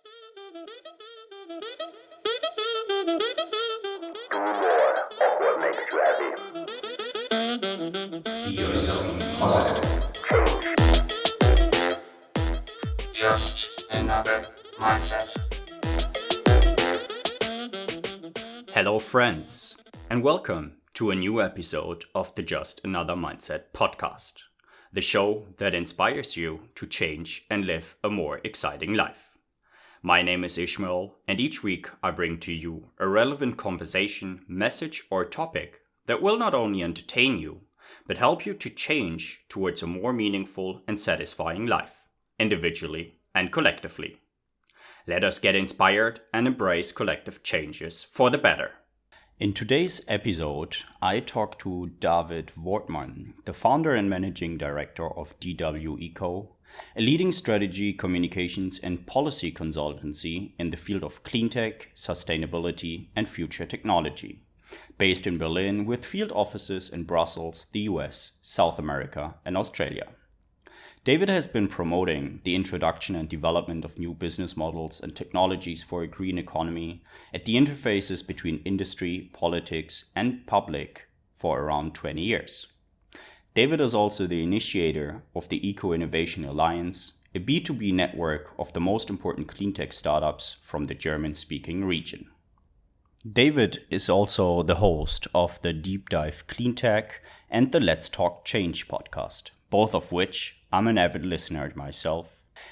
Be yourself positive. Just another mindset. Hello, friends, and welcome to a new episode of the Just Another Mindset podcast, the show that inspires you to change and live a more exciting life. My name is Ishmael, and each week I bring to you a relevant conversation, message, or topic that will not only entertain you, but help you to change towards a more meaningful and satisfying life, individually and collectively. Let us get inspired and embrace collective changes for the better. In today's episode, I talk to David Wortmann, the founder and managing director of DW Eco, a leading strategy, communications, and policy consultancy in the field of cleantech, sustainability, and future technology, based in Berlin with field offices in Brussels, the US, South America, and Australia. David has been promoting the introduction and development of new business models and technologies for a green economy at the interfaces between industry, politics, and public for around 20 years. David is also the initiator of the Eco Innovation Alliance, a B2B network of the most important cleantech startups from the German-speaking region. David is also the host of the Deep Dive Cleantech and the Let's Talk Change podcast, both of which I'm an avid listener myself,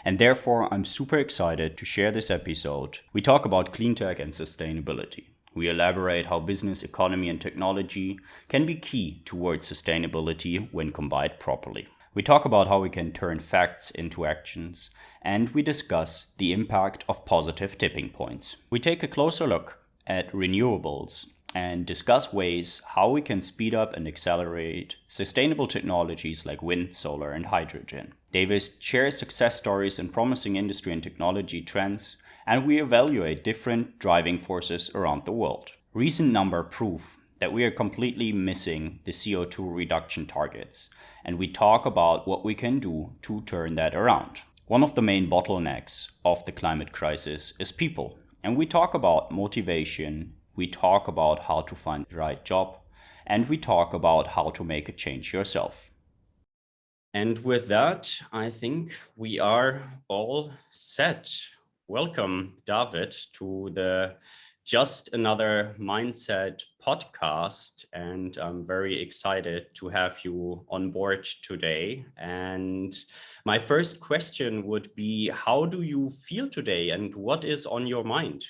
and therefore I'm super excited to share this episode. We talk about cleantech and sustainability. We elaborate how business, economy, and technology can be key towards sustainability when combined properly. We talk about how we can turn facts into actions, and we discuss the impact of positive tipping points. We take a closer look at renewables and discuss ways how we can speed up and accelerate sustainable technologies like wind, solar, and hydrogen. David shares success stories and promising industry and technology trends, and we evaluate different driving forces around the world. Recent numbers prove that we are completely missing the CO2 reduction targets, and we talk about what we can do to turn that around. One of the main bottlenecks of the climate crisis is people. And we talk about motivation, we talk about how to find the right job, and we talk about how to make a change yourself. And with that, I think we are all set. Welcome, David, to the Just Another Mindset podcast. And I'm very excited to have you on board today. And my first question would be, how do you feel today and what is on your mind?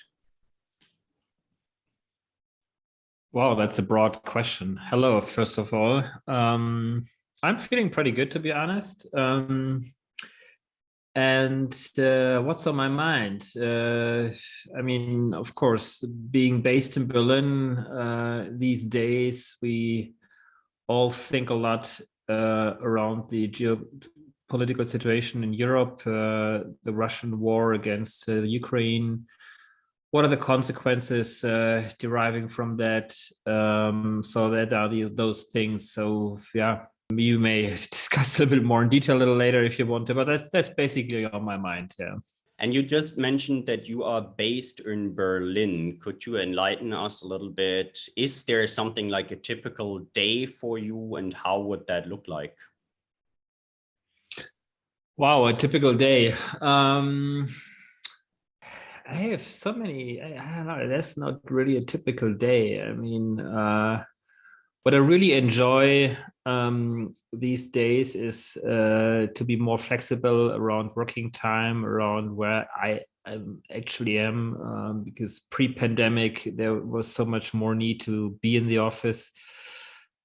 Wow, that's a broad question. Hello, first of all. I'm feeling pretty good, to be honest. And what's on my mind? I mean, of course, being based in Berlin these days, we all think a lot around the geopolitical situation in Europe, the Russian war against Ukraine. What are the consequences deriving from that? So that are those things. So yeah. You may discuss a little bit more in detail a little later if you want to, but that's basically on my mind, yeah. And you just mentioned that you are based in Berlin. Could you enlighten us a little bit? Is there something like a typical day for you and how would that look like? Wow, a typical day. I have so many, I don't know, that's not really a typical day. I mean, what I really enjoy these days is to be more flexible around working time, around where I actually am, because pre-pandemic, there was so much more need to be in the office.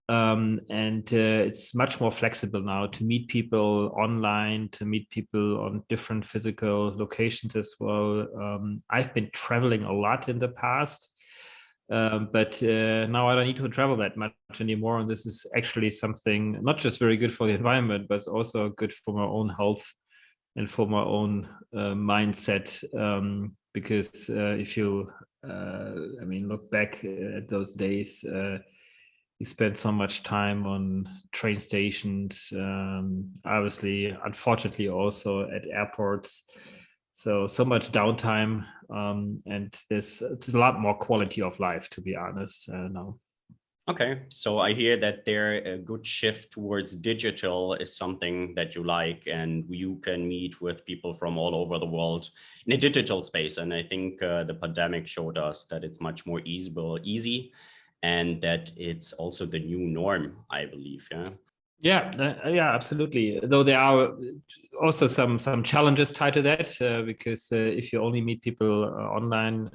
And it's much more flexible now to meet people online, to meet people on different physical locations as well. I've been traveling a lot in the past. But now I don't need to travel that much anymore. And this is actually something not just very good for the environment, but also good for my own health and for my own mindset. Because if you, look back at those days, you spent so much time on train stations, obviously, unfortunately, also at airports. so much downtime, and it's a lot more quality of life, to be honest, now. Okay, so I hear that there a good shift towards digital is something that you like, and you can meet with people from all over the world in a digital space. And I think the pandemic showed us that it's much more easy, and that it's also the new norm, I believe. Yeah. Yeah, absolutely. Though there are also some challenges tied to that, because if you only meet people online,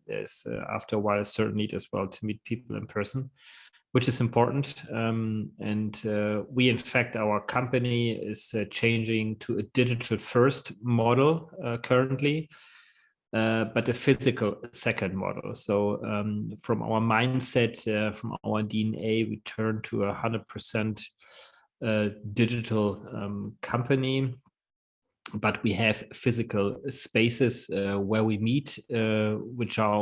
there's after a while a certain need as well to meet people in person, which is important. And we, in fact, our company is changing to a digital first model currently, but a physical second model. So from our mindset, from our DNA, we turn to 100% digital company, but we have physical spaces where we meet, which are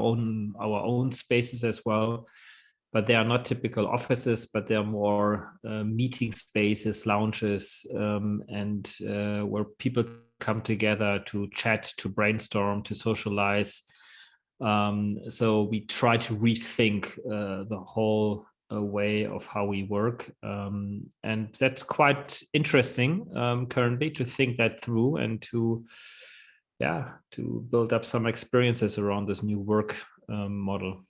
our own spaces as well. But they are not typical offices, but they're more meeting spaces, lounges, and where people come together to chat, to brainstorm, to socialize. So we try to rethink the whole way of how we work. And that's quite interesting currently to think that through and to build up some experiences around this new work model.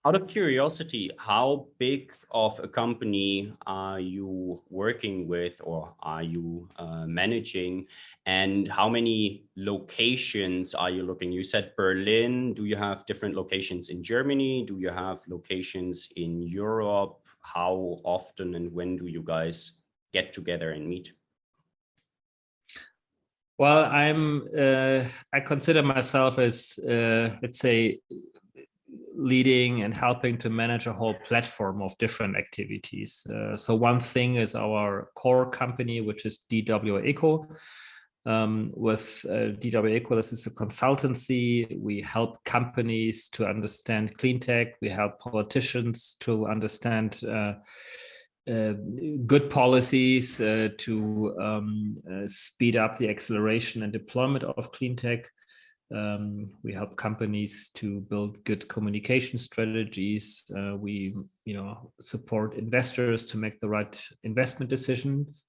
Out of curiosity, how big of a company are you working with, or are you managing, and how many locations are you looking? You said Berlin. Do you have different locations in Germany? Do you have locations in Europe? How often and when do you guys get together and meet? Well, I consider myself as, let's say, leading and helping to manage a whole platform of different activities. So one thing is our core company, which is DW Eco. With DW Eco, this is a consultancy. We help companies to understand clean tech. We help politicians to understand good policies to speed up the acceleration and deployment of clean tech. We help companies to build good communication strategies. We, support investors to make the right investment decisions.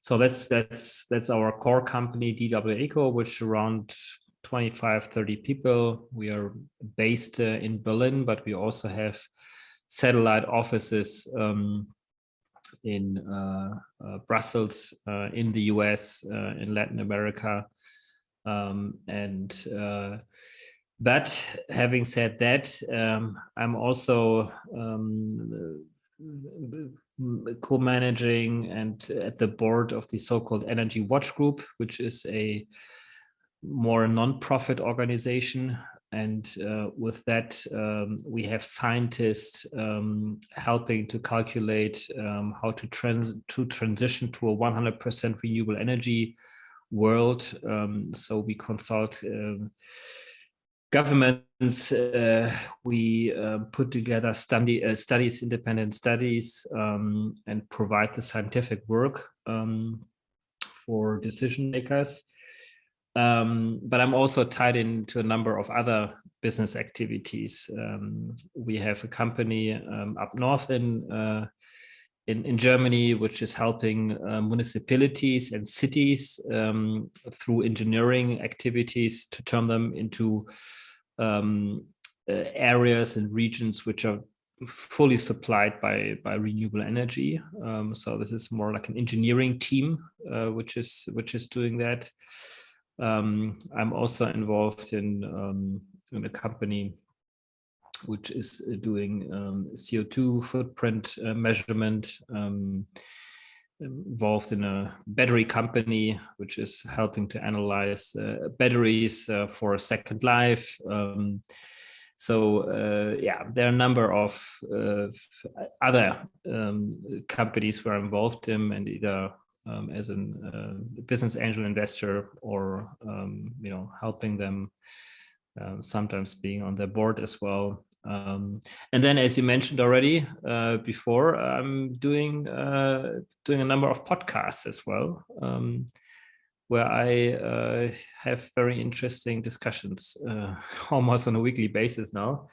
So that's our core company, DW Eco, which around 25, 30 people. We are based in Berlin, but we also have satellite offices in Brussels, in the US, in Latin America. But having said that, I'm also co-managing and at the board of the so-called Energy Watch Group, which is a more non-profit organization. And with that, we have scientists helping to calculate how to transition to a 100% renewable energy world. So we consult governments. We put together studies, independent studies, and provide the scientific work for decision makers. But I'm also tied into a number of other business activities. We have a company up north in Germany, which is helping municipalities and cities through engineering activities to turn them into areas and regions which are fully supplied by renewable energy. So this is more like an engineering team which is doing that. I'm also involved in a company which is doing CO2 footprint measurement, involved in a battery company, which is helping to analyze batteries for a second life. So there are a number of other companies we're involved in, and either as a business angel investor or helping them, sometimes being on their board as well. And then, as you mentioned already before, I'm doing a number of podcasts as well. where I have very interesting discussions almost on a weekly basis now.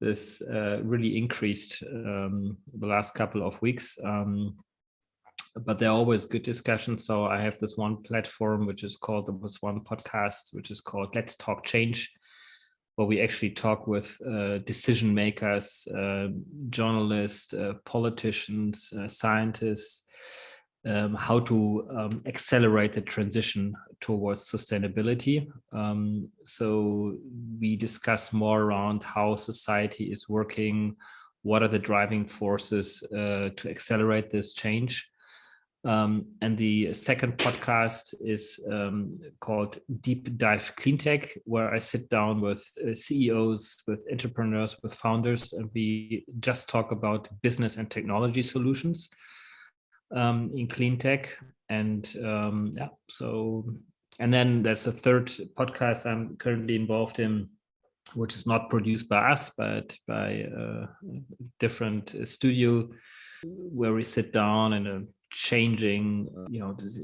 This really increased the last couple of weeks. But they're always good discussions. So I have this one platform, which is called, there was one podcast, which is called Let's Talk Change, where we actually talk with decision makers, journalists, politicians, scientists, how to accelerate the transition towards sustainability. So we discuss more around how society is working, what are the driving forces to accelerate this change. And the second podcast is called Deep Dive Cleantech, where I sit down with CEOs, with entrepreneurs, with founders, and we just talk about business and technology solutions in clean tech. And and then there's a third podcast I'm currently involved in, which is not produced by us, but by a different studio, where we sit down in a changing,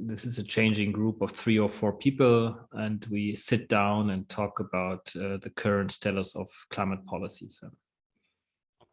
this is a changing group of 3 or 4 people, and we sit down and talk about the current status of climate policies.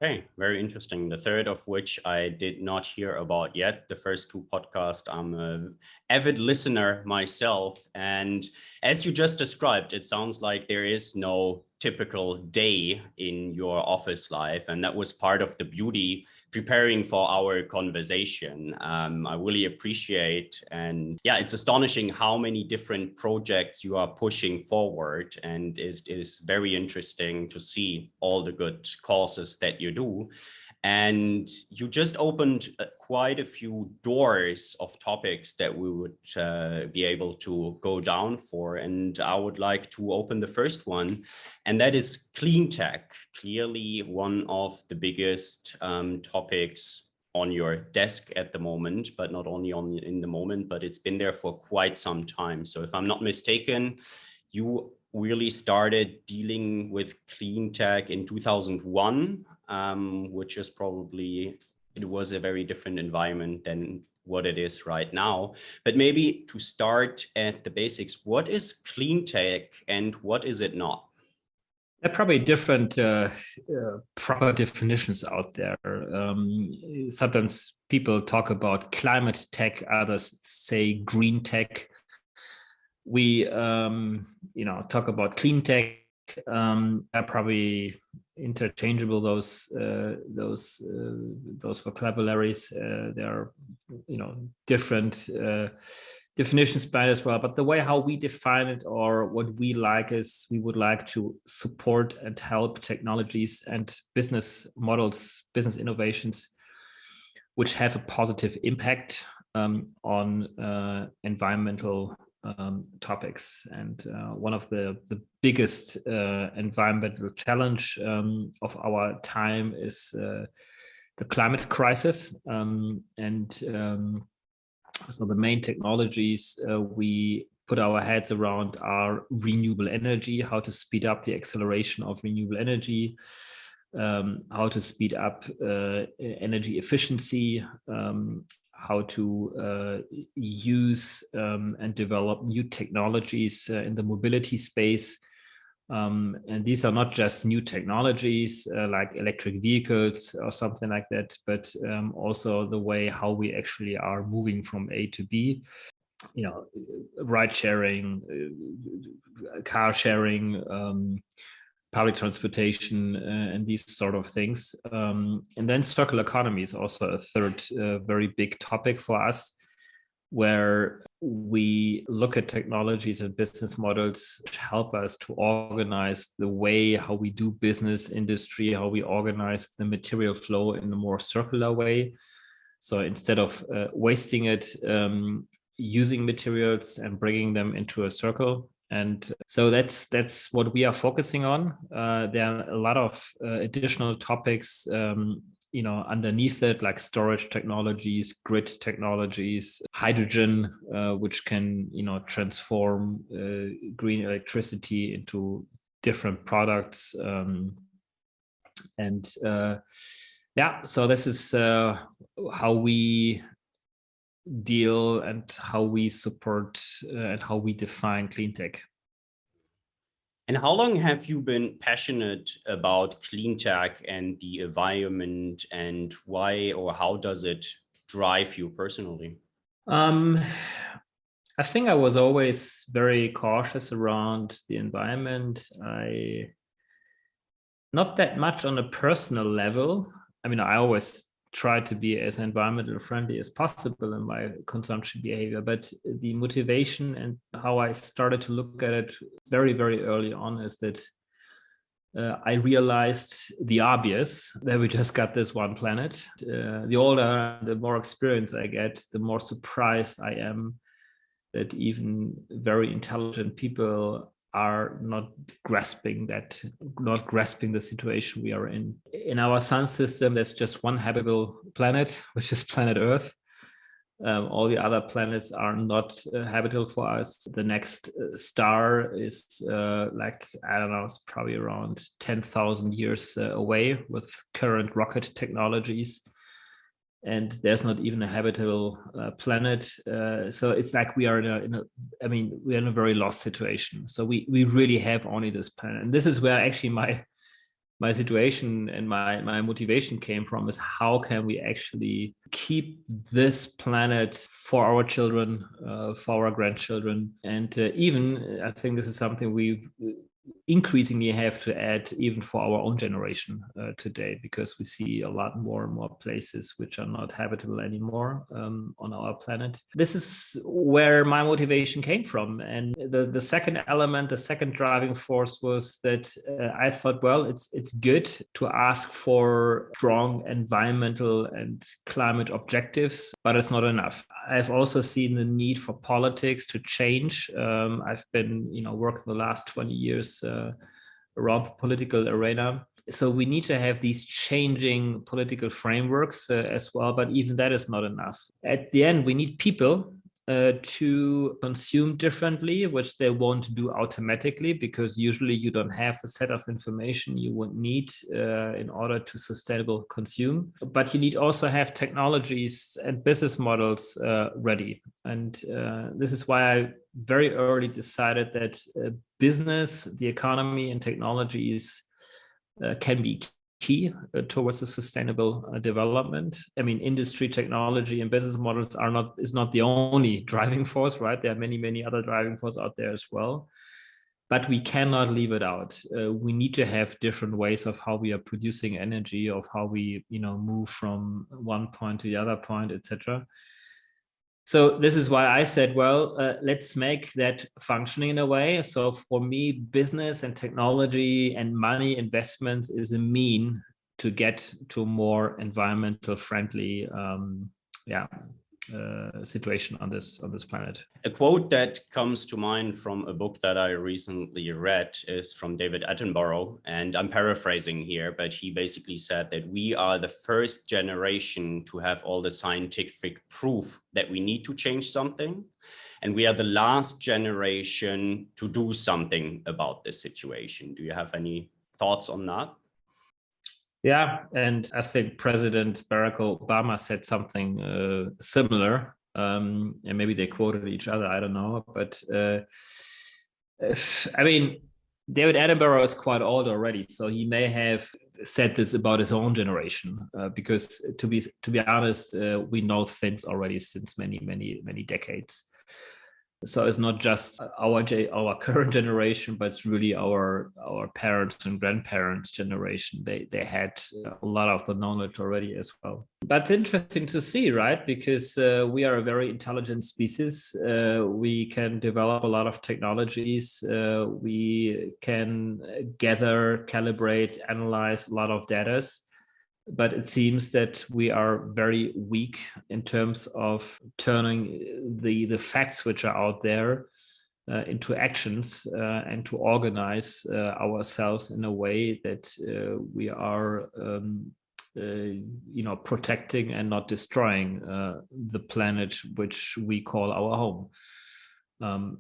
Okay, very interesting. The third of which I did not hear about yet. The first 2 podcasts, I'm an avid listener myself. And as you just described, it sounds like there is no typical day in your office life. And that was part of the beauty preparing for our conversation. I really appreciate, and yeah, it's astonishing how many different projects you are pushing forward, and it is very interesting to see all the good causes that you do. And you just opened quite a few doors of topics that we would be able to go down for. And I would like to open the first one, and that is clean tech. Clearly one of the biggest topics on your desk at the moment, but not only in the moment, but it's been there for quite some time. So if I'm not mistaken, you really started dealing with clean tech in 2001, which is probably, it was a very different environment than what it is right now. But maybe to start at the basics, what is clean tech and what is it not? There are probably different proper definitions out there. Sometimes people talk about climate tech, others say green tech. We talk about clean tech. Are probably interchangeable, those vocabularies. There are different definitions by it as well, but the way how we define it, or what we like, is we would like to support and help technologies and business models, business innovations, which have a positive impact on environmental topics. And one of the biggest environmental challenge of our time is the climate crisis. So the main technologies we put our heads around are renewable energy, how to speed up the acceleration of renewable energy, how to speed up energy efficiency, how to use and develop new technologies in the mobility space. And these are not just new technologies like electric vehicles or something like that, but also the way how we actually are moving from A to B. Ride sharing, car sharing, public transportation, and these sort of things. And then circular economy is also a third very big topic for us, where we look at technologies and business models which help us to organize the way how we do business, industry, how we organize the material flow in a more circular way. So instead of wasting it, using materials and bringing them into a circle. And so that's what we are focusing on. There are a lot of additional topics underneath it, like storage technologies, grid technologies, hydrogen, which can transform green electricity into different products. So this is how we deal and how we support and how we define clean tech. And how long have you been passionate about clean tech and the environment, and why or how does it drive you personally? I think I was always very cautious around the environment. Not that much on a personal level. I mean, I always try to be as environmental friendly as possible in my consumption behavior, but the motivation and how I started to look at it very, very early on is that I realized the obvious, that we just got this one planet. The older, the more experience I get, the more surprised I am that even very intelligent people are not grasping the situation we are in. In our sun system, there's just one habitable planet, which is planet Earth. All the other planets are not habitable for us. The next star is I don't know, it's probably around 10,000 years away with current rocket technologies. And there's not even a habitable planet. So it's like we are we're in a very lost situation. So we really have only this planet. And this is where actually my situation and my motivation came from, is how can we actually keep this planet for our children, for our grandchildren. And even I think this is something we increasingly have to add even for our own generation today, because we see a lot more and more places which are not habitable anymore on our planet. This is where my motivation came from. And the second element, the second driving force, was that I thought, well, it's good to ask for strong environmental and climate objectives, but it's not enough. I've also seen the need for politics to change. I've been, working the last 20 years around the political arena. So we need to have these changing political frameworks as well, but even that is not enough. At the end, we need people to consume differently, which they won't do automatically, because usually you don't have the set of information you would need in order to sustainable consume. But you need also have technologies and business models ready. And this is why I very early decided that business, the economy, and technologies can be key towards a sustainable development. I mean, industry, technology, and business models is not the only driving force, right? There are many other driving forces out there as well, but we cannot leave it out. We need to have different ways of how we are producing energy, of how we, move from one point to the other point, etc. So this is why I said, well, let's make that functioning in a way. So for me, business and technology and money investments is a mean to get to a more environmental friendly situation on this planet. A quote that comes to mind from a book that I recently read is from David Attenborough, and I'm paraphrasing here, but he basically said that we are the first generation to have all the scientific proof that we need to change something, and we are the last generation to do something about this situation. Do you have any thoughts on that? Yeah, and I think President Barack Obama said something similar, and maybe they quoted each other, I don't know. But I mean, David Attenborough is quite old already, so he may have said this about his own generation, because to be honest, we know things already since many decades. So it's not just our current generation, but it's really our parents and grandparents' generation. They had a lot of the knowledge already as well. But it's interesting to see, right? Because we are a very intelligent species. We can develop a lot of technologies. We can gather, calibrate, analyze a lot of data. But it seems that we are very weak in terms of turning the facts which are out there into actions and to organize ourselves in a way that we are protecting and not destroying the planet which we call our home.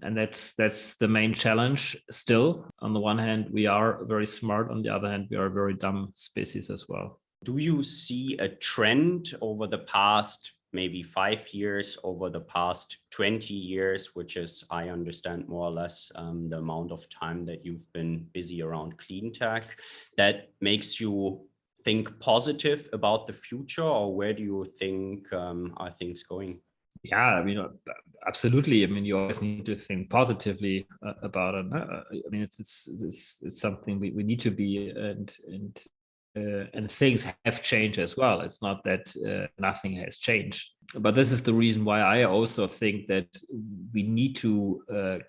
And that's the main challenge still. On the one hand, we are very smart. On the other hand, we are a very dumb species as well. Do you see a trend over the past maybe 5 years over the past 20 years, which is, I understand, more or less the amount of time that you've been busy around clean tech, that makes you think positive about the future, or where do you think are things going? Yeah, I mean, absolutely. I mean, you always need to think positively about it. I mean, it's something we need to be, and things have changed as well. It's not that nothing has changed, but this is the reason why I also think that we need to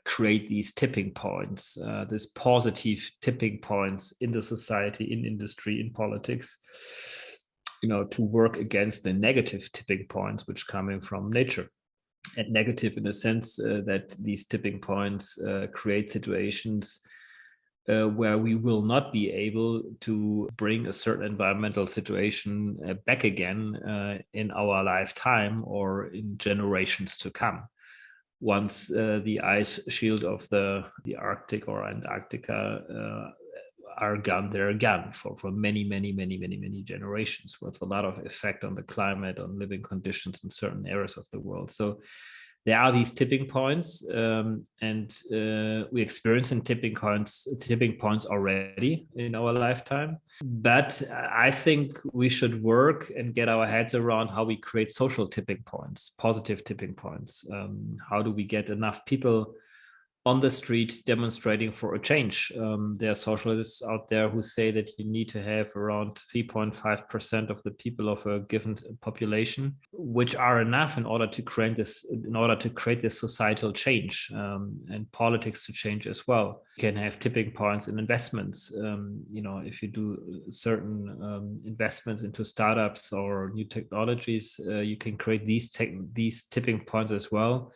create these tipping points, these positive tipping points in the society, in industry, in politics, to work against the negative tipping points which coming from nature. And negative in the sense that these tipping points create situations where we will not be able to bring a certain environmental situation back again in our lifetime or in generations to come. Once the ice shield of the Arctic or Antarctica are gone, they're gone for many generations, with a lot of effect on the climate, on living conditions in certain areas of the world. So there are these tipping points, and we experience tipping points already in our lifetime. But I think we should work and get our heads around how we create social tipping points, positive tipping points. How do we get enough people on the street demonstrating for a change? There are socialists out there who say that you need to have around 3.5% of the people of a given population, which are enough in order to create this societal change, and politics to change as well. You can have tipping points in investments. If you do certain investments into startups or new technologies, you can create these tipping points as well.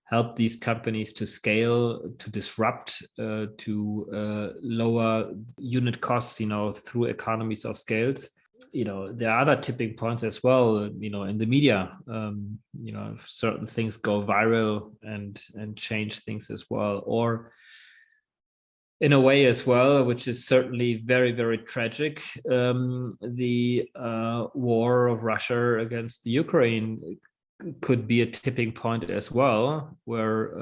Help these companies to scale, to disrupt, to lower unit costs, through economies of scales. There are other tipping points as well, in the media. If certain things go viral and change things as well, or in a way as well, which is certainly very, very tragic, the war of Russia against the Ukraine could be a tipping point as well, where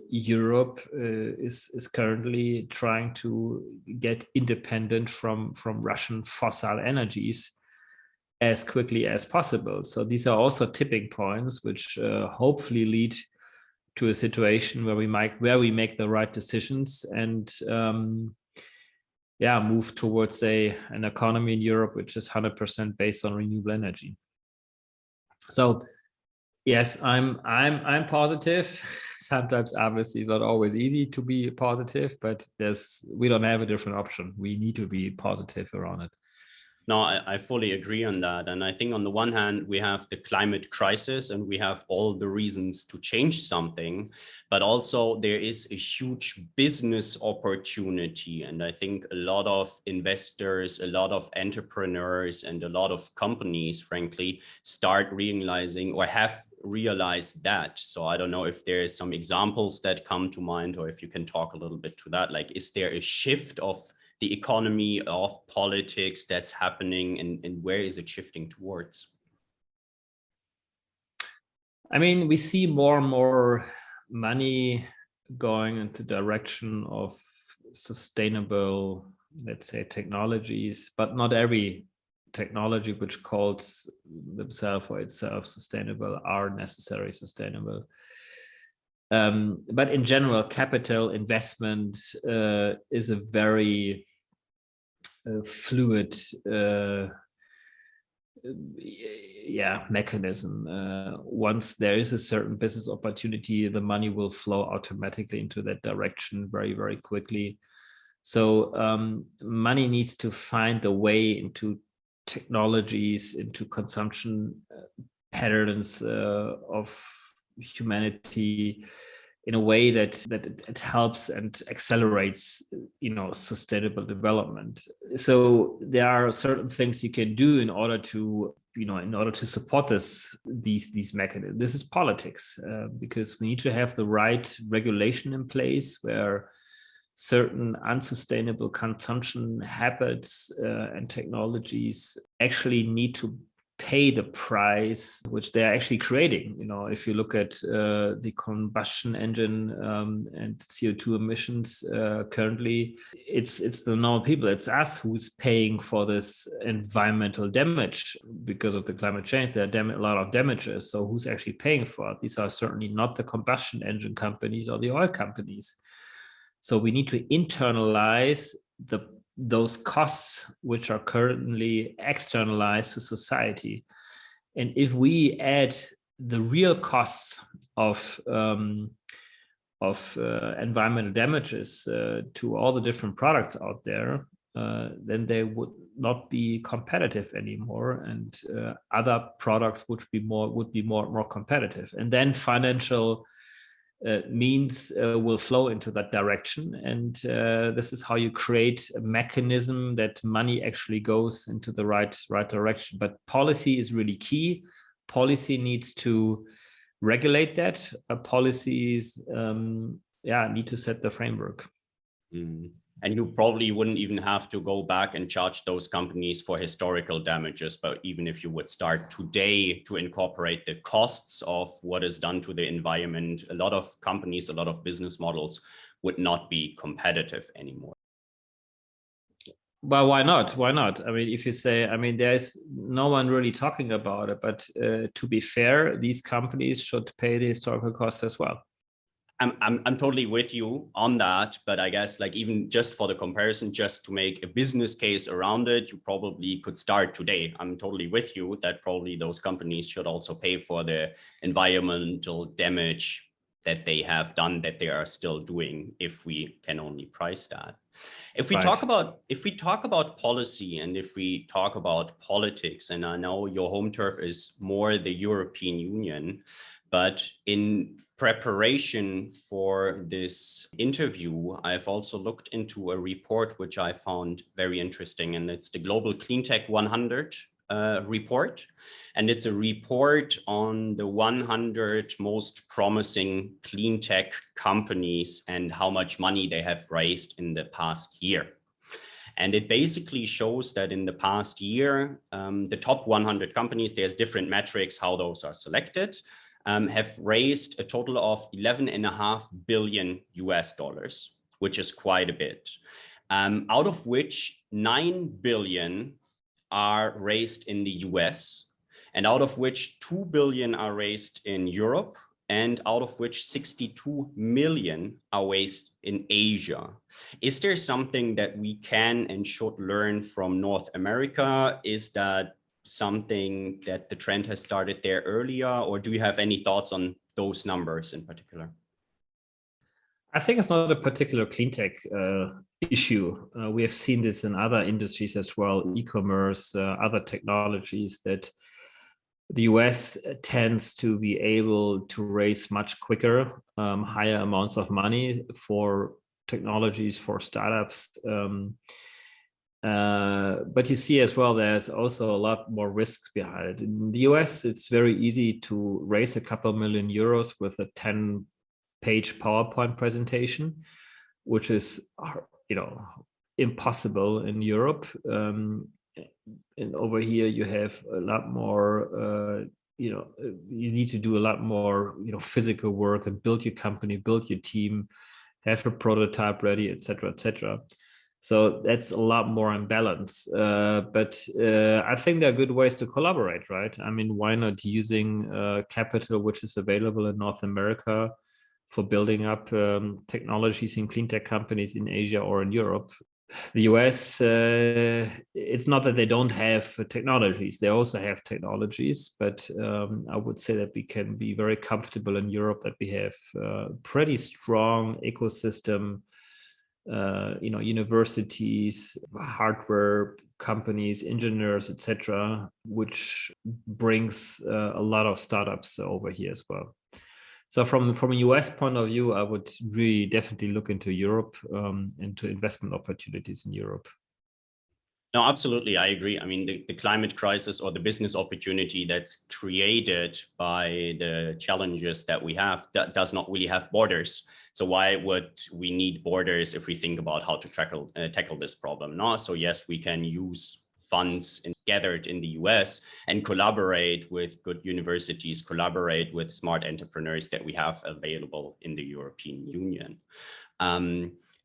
Europe is currently trying to get independent from Russian fossil energies as quickly as possible. So these are also tipping points which hopefully lead to a situation where we make the right decisions and move towards an economy in Europe which is 100% based on renewable energy. So yes, I'm positive. Sometimes obviously it's not always easy to be positive, but we don't have a different option. We need to be positive around it. No, I fully agree on that. And I think on the one hand, we have the climate crisis and we have all the reasons to change something, but also there is a huge business opportunity. And I think a lot of investors, a lot of entrepreneurs, and a lot of companies, frankly, start realizing or have realized that. So I don't know if there is some examples that come to mind, or if you can talk a little bit to that. Like, is there a shift of the economy, of politics that's happening, and where is it shifting towards? I mean, we see more and more money going into the direction of sustainable, let's say, technologies, but not every technology which calls themselves or itself sustainable are necessarily sustainable. But in general, capital investment is a very fluid mechanism. Once there is a certain business opportunity, the money will flow automatically into that direction very, very quickly. So money needs to find a way into technologies, into consumption patterns of humanity in a way that it helps and accelerates, sustainable development. So there are certain things you can do in order to support these mechanisms. This is politics, because we need to have the right regulation in place where certain unsustainable consumption habits and technologies actually need to pay the price which they're actually creating. If you look at the combustion engine and CO2 emissions currently, it's the normal people, it's us who's paying for this environmental damage because of the climate change. There are a lot of damages. So who's actually paying for it? These are certainly not the combustion engine companies or the oil companies. So we need to internalize those costs which are currently externalized to society. And if we add the real costs of environmental damages to all the different products out there, then they would not be competitive anymore, and other products would be more competitive. And then financial means will flow into that direction. And this is how you create a mechanism that money actually goes into the right direction. But policy is really key. Policy needs to regulate that. Policies need to set the framework. And you probably wouldn't even have to go back and charge those companies for historical damages. But even if you would start today to incorporate the costs of what is done to the environment, a lot of companies, a lot of business models would not be competitive anymore. Well, why not? Why not? I mean, if you say, there's no one really talking about it, but to be fair, these companies should pay the historical cost as well. I'm totally with you on that, but I guess like even just for the comparison, just to make a business case around it, you probably could start today. I'm totally with you that probably those companies should also pay for the environmental damage that they have done, that they are still doing, if we can only price that. If we talk about policy, and if we talk about politics, and I know your home turf is more the European Union, but in preparation for this interview, I've also looked into a report which I found very interesting, and it's the Global Cleantech 100 report. And it's a report on the 100 most promising clean tech companies and how much money they have raised in the past year. And it basically shows that in the past year, the top 100 companies, there's different metrics how those are selected, have raised a total of $11.5 billion US, which is quite a bit, out of which 9 billion are raised in the US, and out of which 2 billion are raised in Europe, and out of which 62 million are raised in Asia. Is there something that we can and should learn from North America? Is that something that the trend has started there earlier, or do you have any thoughts on those numbers in particular? I think it's not a particular cleantech issue. We have seen this in other industries as well, e-commerce, other technologies, that the US tends to be able to raise much quicker, higher amounts of money for technologies, for startups. But you see as well, there's also a lot more risks behind it. In the US, it's very easy to raise a couple million euros with a 10-page PowerPoint presentation, which is, impossible in Europe. And over here, you have a lot more, you need to do a lot more, physical work and build your company, build your team, have a prototype ready, et cetera. So that's a lot more imbalance. But I think there are good ways to collaborate, right? I mean, why not using capital which is available in North America for building up technologies in clean tech companies in Asia or in Europe? The US, it's not that they don't have technologies, they also have technologies, but I would say that we can be very comfortable in Europe that we have pretty strong ecosystem, universities, hardware companies, engineers, etc., which brings a lot of startups over here as well. So from a US point of view, I would really definitely look into Europe, into investment opportunities in Europe. No, absolutely. I agree. I mean, the climate crisis or the business opportunity that's created by the challenges that we have, that does not really have borders. So why would we need borders if we think about how to tackle this problem? No? So yes, we can use funds gathered in the US and collaborate with good universities, collaborate with smart entrepreneurs that we have available in the European Union.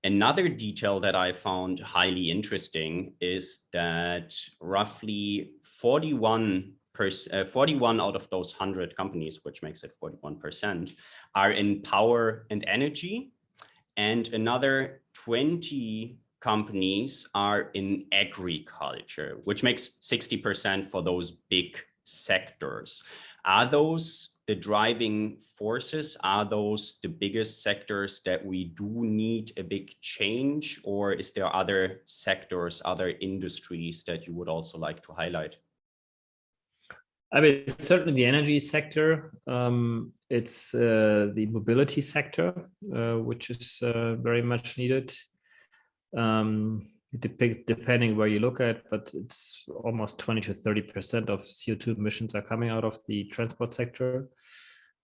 Another detail that I found highly interesting is that roughly 41 out of those 100 companies, which makes it 41%, are in power and energy, and another 20 companies are in agriculture, which makes 60% for those big sectors. Are those the driving forces? Are those the biggest sectors that we do need a big change, or is there other sectors, other industries that you would also like to highlight? I mean, certainly the energy sector. It's the mobility sector, which is very much needed. Depending where you look at, but it's almost 20 to 30% of CO2 emissions are coming out of the transport sector.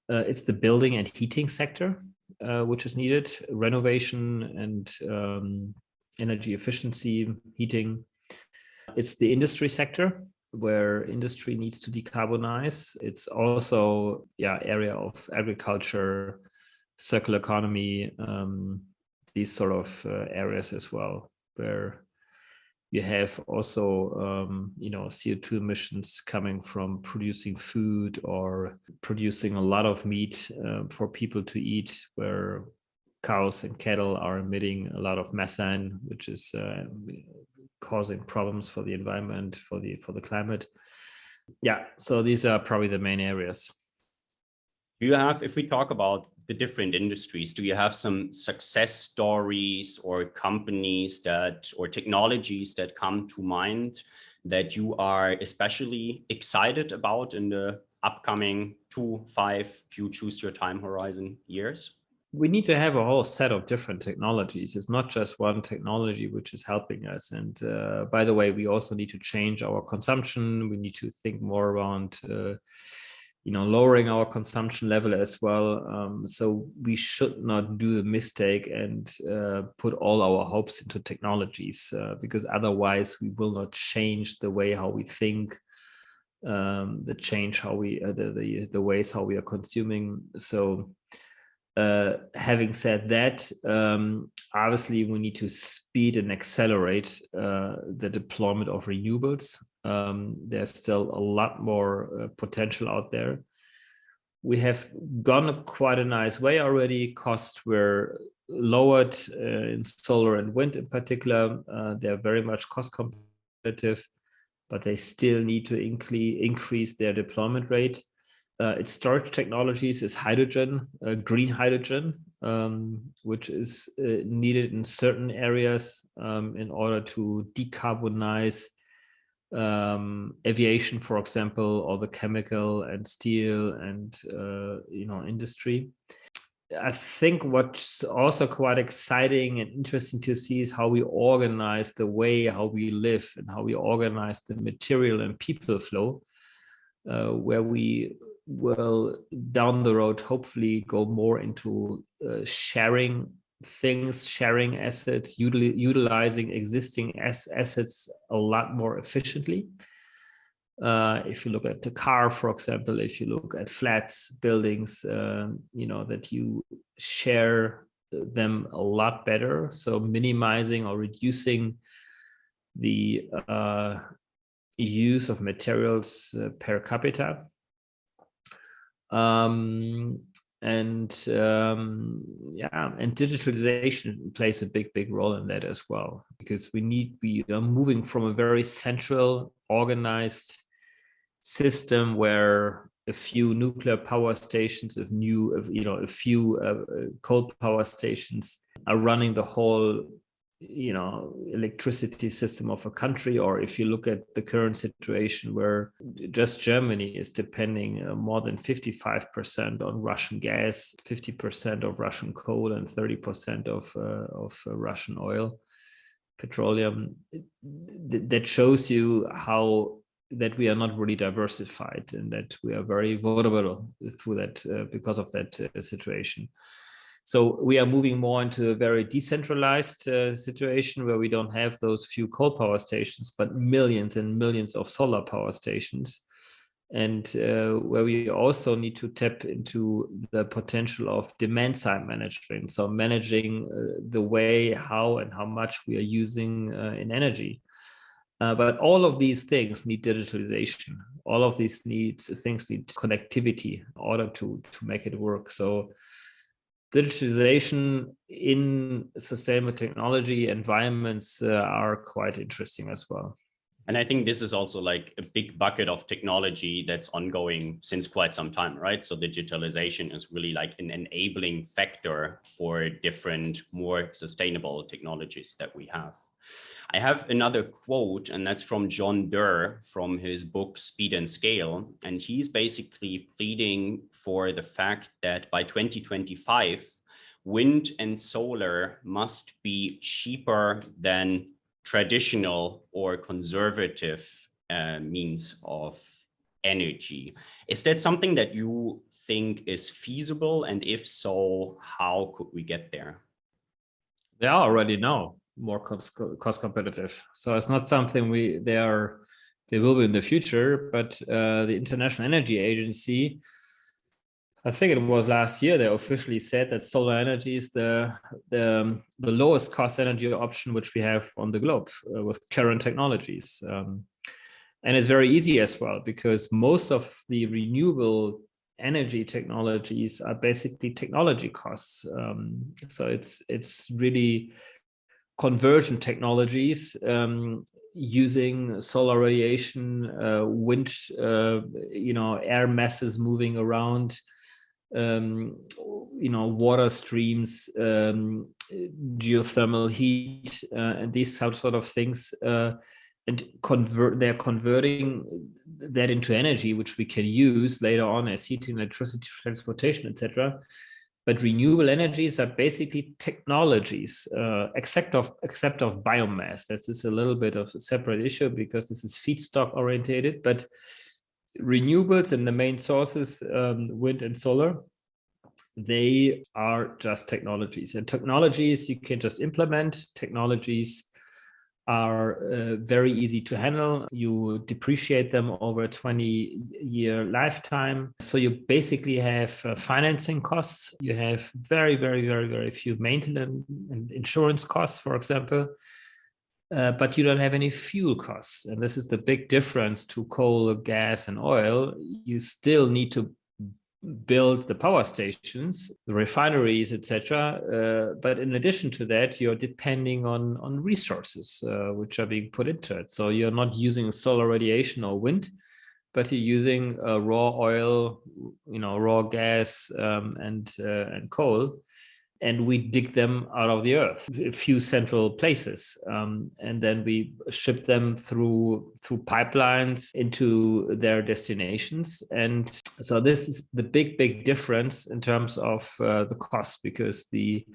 It's the building and heating sector, which is needed, renovation and energy efficiency, heating. It's the industry sector, where industry needs to decarbonize. It's also area of agriculture, circular economy, these sort of areas as well, where you have also CO2 emissions coming from producing food or producing a lot of meat for people to eat, where cows and cattle are emitting a lot of methane, which is causing problems for the environment, for the climate. So these are probably the main areas. Do you have, if we talk about the different industries, do you have some success stories or companies or technologies that come to mind that you are especially excited about in the upcoming 2, 5, you choose your time horizon years? We need to have a whole set of different technologies. It's not just one technology which is helping us. And by the way, we also need to change our consumption. We need to think more around lowering our consumption level as well. So we should not do the mistake and put all our hopes into technologies, because otherwise we will not change the way how we think, the ways how we are consuming. So having said that, obviously we need to speed and accelerate the deployment of renewables. There's still a lot more potential out there. We have gone quite a nice way already. Costs were lowered in solar and wind in particular. They're very much cost competitive, but they still need to increase their deployment rate. Its storage technologies is hydrogen, green hydrogen, which is needed in certain areas in order to decarbonize aviation, for example, or the chemical and steel and industry. I think what's also quite exciting and interesting to see is how we organize the way how we live and how we organize the material and people flow, where we will down the road hopefully go more into sharing things, sharing assets, utilizing existing assets a lot more efficiently. If you look at the car, for example, if you look at flats, buildings, that you share them a lot better. So minimizing or reducing the use of materials per capita. And digitalization plays a big role in that as well, because we are moving from a very central organized system where a few nuclear power stations, a few coal power stations are running the whole electricity system of a country. Or if you look at the current situation where just Germany is depending more than 55% on Russian gas, 50% of Russian coal, and 30% of Russian oil, petroleum, that shows you how that we are not really diversified and that we are very vulnerable through that because of that situation. So we are moving more into a very decentralized situation where we don't have those few coal power stations, but millions and millions of solar power stations. And where we also need to tap into the potential of demand side management. So managing the way, how and how much we are using in energy. But all of these things need digitalization. All of these things need connectivity in order to make it work. So digitalization in sustainable technology environments are quite interesting as well. And I think this is also like a big bucket of technology that's ongoing since quite some time, right? So digitalization is really like an enabling factor for different, more sustainable technologies that we have. I have another quote, and that's from John Durr from his book Speed and Scale. And he's basically pleading for the fact that by 2025, wind and solar must be cheaper than traditional or conservative means of energy. Is that something that you think is feasible? And if so, how could we get there? They are already now more cost competitive. So it's not something they will be in the future, but the International Energy Agency, I think it was last year, they officially said that solar energy is the lowest cost energy option which we have on the globe with current technologies. And it's very easy as well, because most of the renewable energy technologies are basically technology costs. So it's really conversion technologies using solar radiation, wind, air masses moving around, water streams, geothermal heat, and these sort of things, and they're converting that into energy, which we can use later on as heating, electricity, transportation, etc. But renewable energies are basically technologies, except of biomass. This is a little bit of a separate issue because this is feedstock orientated, but renewables and the main sources, wind and solar, they are just technologies. And technologies you can just implement. Technologies are very easy to handle. You depreciate them over a 20-year lifetime. So you basically have financing costs. You have very, very, very, very few maintenance and insurance costs, for example. But you don't have any fuel costs. And this is the big difference to coal, gas, and oil. You still need to build the power stations, the refineries, etc. But in addition to that, you're depending on resources which are being put into it. So you're not using solar radiation or wind, but you're using raw oil, raw gas, and coal. And we dig them out of the earth, a few central places, and then we ship them through pipelines into their destinations. And so this is the big difference in terms of the cost, because the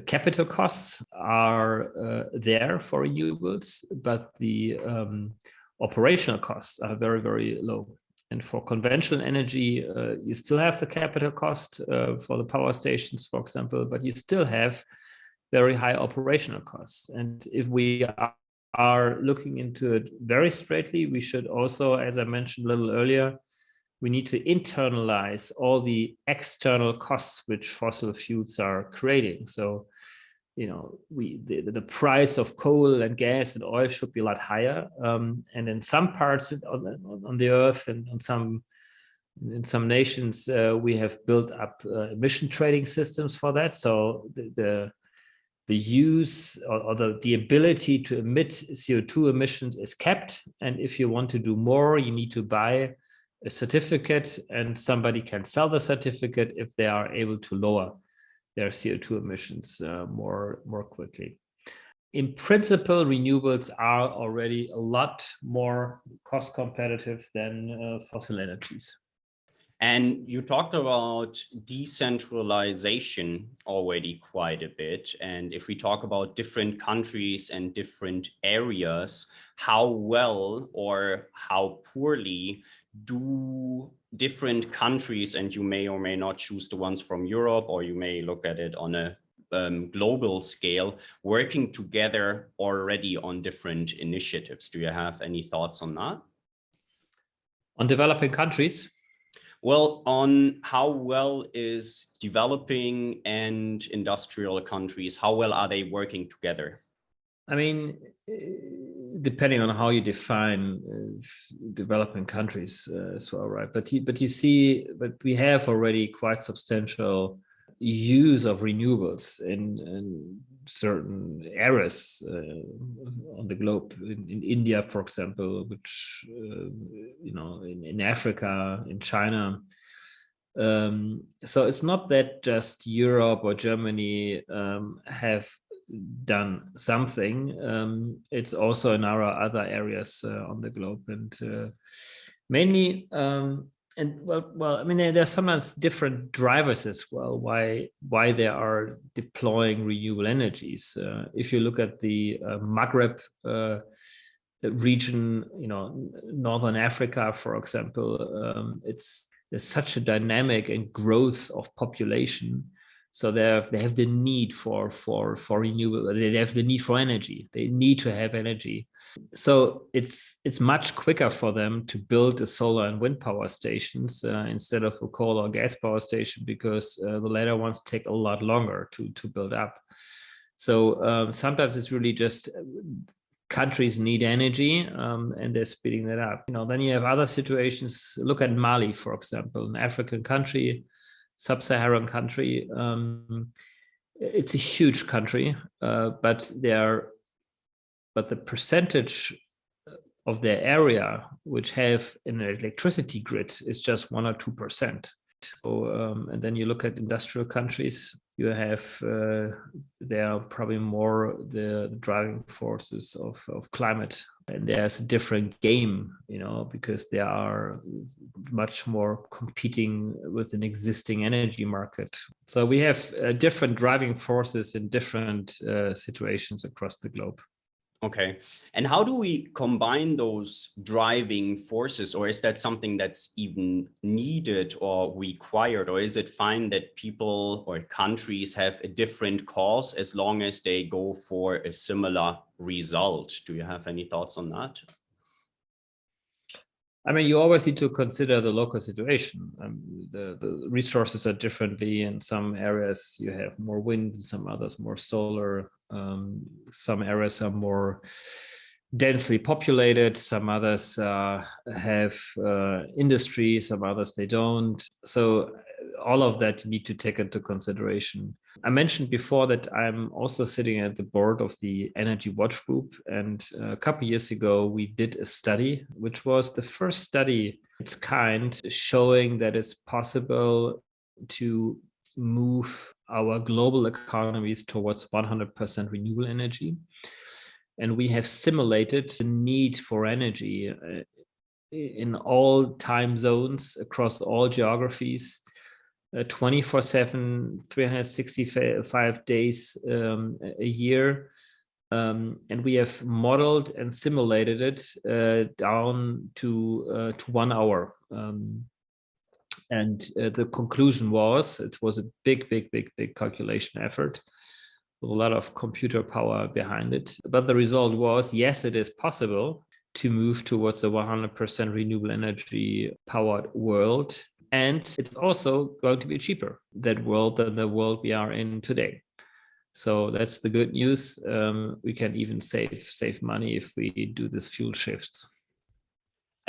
capital costs are there for renewables, but the operational costs are very, very low. And for conventional energy, you still have the capital cost for the power stations, for example, but you still have very high operational costs. And if we are looking into it very straightly, we should also, as I mentioned a little earlier, we need to internalize all the external costs which fossil fuels are creating. So, the price of coal and gas and oil should be a lot higher. And in some parts on the earth and in some nations, we have built up emission trading systems for that. So the use or the ability to emit CO2 emissions is kept. And if you want to do more, you need to buy a certificate, and somebody can sell the certificate if they are able to lower their CO2 emissions more quickly. In principle, renewables are already a lot more cost competitive than fossil energies. And you talked about decentralization already quite a bit. And if we talk about different countries and different areas, how well or how poorly do different countries, and you may or may not choose the ones from Europe, or you may look at it on a global scale, working together already on different initiatives? Do you have any thoughts on that? On developing countries? Well, on how well is developing and industrial countries, how well are they working together? I mean, depending on how you define developing countries as well, right? But we have already quite substantial use of renewables in certain areas on the globe. In India, for example, which in Africa, in China. So it's not that just Europe or Germany have done something. It's also in our other areas on the globe, and mainly I mean, there's sometimes different drivers as well why they are deploying renewable energies. If you look at the Maghreb region, Northern Africa, for example, there's such a dynamic and growth of population. So they have the need for renewable. They have the need for energy. They need to have energy. So it's much quicker for them to build the solar and wind power stations instead of a coal or gas power station, because the latter ones take a lot longer to build up. So sometimes it's really just countries need energy and they're speeding that up. Then you have other situations. Look at Mali, for example, an African country, sub-Saharan country. It's a huge country, but the percentage of their area which have an electricity grid is just 1 or 2%. So, and then you look at industrial countries, you have they are probably more the driving forces of climate, and there's a different game, because they are much more competing with an existing energy market. So we have different driving forces in different situations across the globe. Okay. And how do we combine those driving forces, or is that something that's even needed or required, or is it fine that people or countries have a different cause as long as they go for a similar result? Do you have any thoughts on that? I mean, you always need to consider the local situation. The resources are differently. In some areas you have more wind, in some others more solar. Some areas are more densely populated, some others have industry, some others they don't. So all of that you need to take into consideration. I mentioned before that I'm also sitting at the board of the Energy Watch Group, and a couple of years ago we did a study, which was the first study its kind, showing that it's possible to move our global economies towards 100% renewable energy. And we have simulated the need for energy in all time zones, across all geographies, 24/7, 365 days a year. And we have modeled and simulated it down to 1 hour. And the conclusion was, it was a big calculation effort, with a lot of computer power behind it. But the result was, yes, it is possible to move towards a 100% renewable energy powered world. And it's also going to be cheaper, that world, than the world we are in today. So that's the good news. We can even save money if we do this fuel shifts.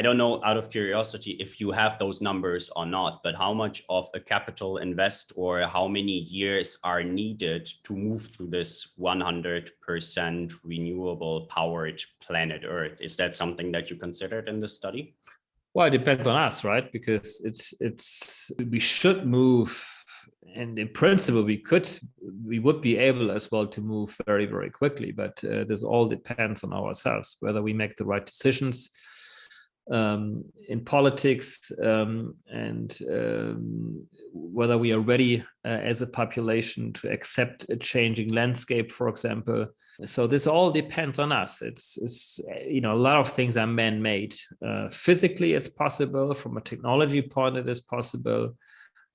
I don't know, out of curiosity, if you have those numbers or not, but how much of a capital invest or how many years are needed to move to this 100% renewable powered planet Earth? Is that something that you considered in this study? Well, it depends on us, right? Because we should move, and in principle we would be able as well to move very quickly, but this all depends on ourselves, whether we make the right decisions. in politics, and whether we are ready as a population to accept a changing landscape, for example. So this all depends on us. It's a lot of things are man-made. Physically, it's possible. From a technology point, it is possible.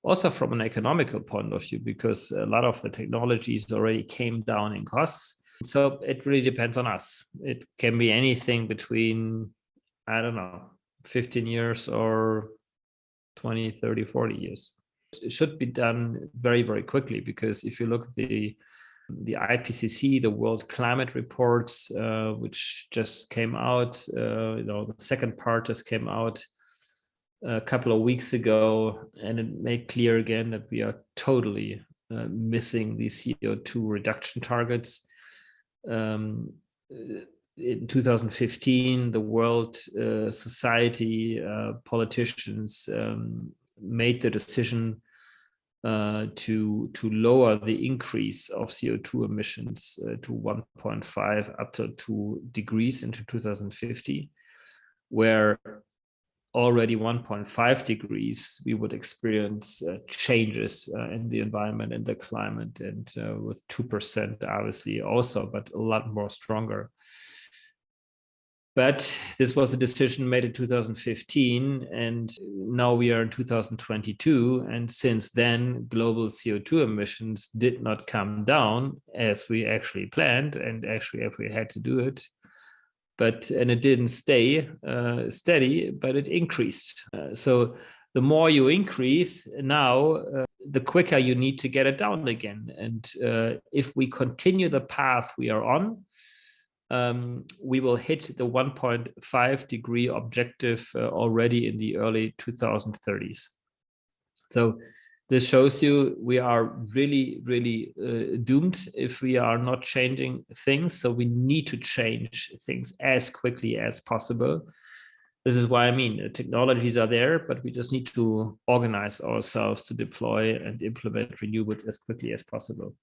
Also from an economical point of view, because a lot of the technologies already came down in costs. So it really depends on us. It can be anything between, I don't know, 15 years or 20, 30, 40 years. It should be done very, very quickly, because if you look at the IPCC, the World Climate Reports, which just came out, the second part just came out a couple of weeks ago, and it made clear again that we are totally missing the CO2 reduction targets. In 2015, the world society, politicians made the decision to lower the increase of CO2 emissions to 1.5 up to 2 degrees into 2050, where already 1.5 degrees, we would experience changes in the environment and the climate, and with 2% obviously also, but a lot more stronger. But this was a decision made in 2015, and now we are in 2022. And since then, global CO2 emissions did not come down as we actually planned, and actually if we had to do it. And it didn't stay steady, but it increased. So the more you increase now, the quicker you need to get it down again. And if we continue the path we are on, we will hit the 1.5 degree objective already in the early 2030s. So this shows you we are really, really doomed if we are not changing things. So we need to change things as quickly as possible. This is why the technologies are there, but we just need to organize ourselves to deploy and implement renewables as quickly as possible.